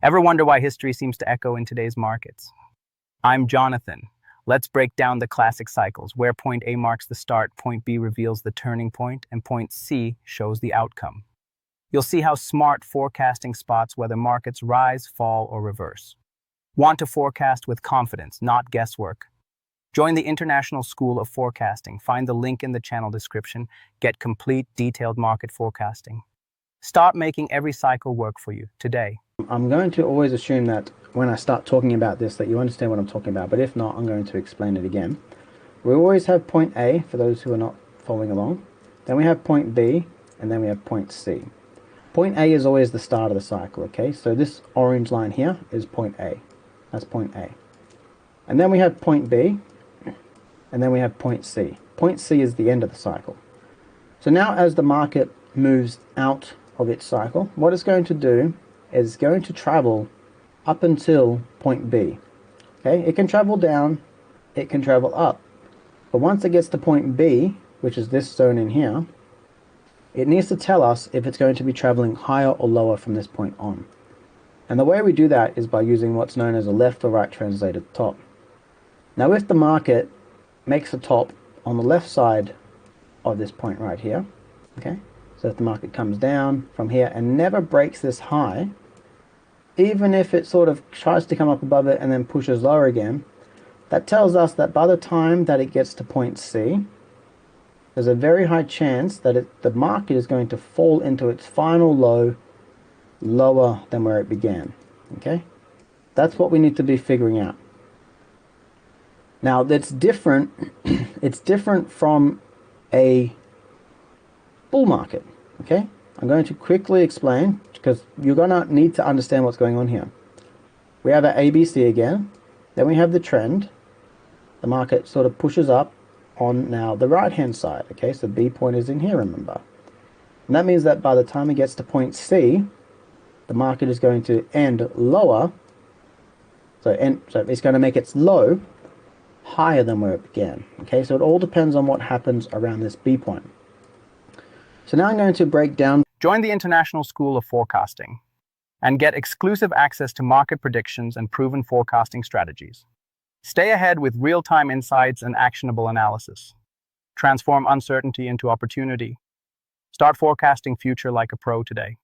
Ever wonder why history seems to echo in today's markets? I'm Jonathan. Let's break down the classic cycles, where point A marks the start, point B reveals the turning point, and point C shows the outcome. You'll see how smart forecasting spots whether markets rise, fall, or reverse. Want to forecast with confidence, not guesswork? Join the International School of Forecasting. Find the link in the channel description. Get complete, detailed market forecasting. Start making every cycle work for you today. I'm going to always assume that when I start talking about this that you understand what I'm talking about, but if not, I'm going to explain it again. We always have point A, for those who are not following along. Then we have point B, and then we have point C. Point A is always the start of the cycle, okay? So this orange line here is point A. That's point A. And then we have point B, and then we have point C. Point C is the end of the cycle. So now as the market moves out of its cycle, what it's going to do is going to travel up until point B. Okay, it can travel down, it can travel up. But once it gets to point B, which is this zone in here, it needs to tell us if it's going to be traveling higher or lower from this point on. And the way we do that is by using what's known as a left or right translated top. Now if the market makes a top on the left side of this point right here, okay, so if the market comes down from here and never breaks this high, even if it sort of tries to come up above it and then pushes lower again, that tells us that by the time that it gets to point C, there's a very high chance that the market is going to fall into its final low lower than where it began. Okay, that's what we need to be figuring out. Now that's different. It's different from a bull market. Okay, I'm going to quickly explain because you're gonna need to understand what's going on here. We have an ABC again, then we have the trend. The market sort of pushes up on now the right hand side. Okay, so B point is in here, remember, and that means that by the time it gets to point C, the market is going to end lower. So it's going to make its low higher than where it began. Okay, so it all depends on what happens around this B point. So now I'm going to break down. Join the International School of Forecasting and get exclusive access to market predictions and proven forecasting strategies. Stay ahead with real-time insights and actionable analysis. Transform uncertainty into opportunity. Start forecasting future like a pro today.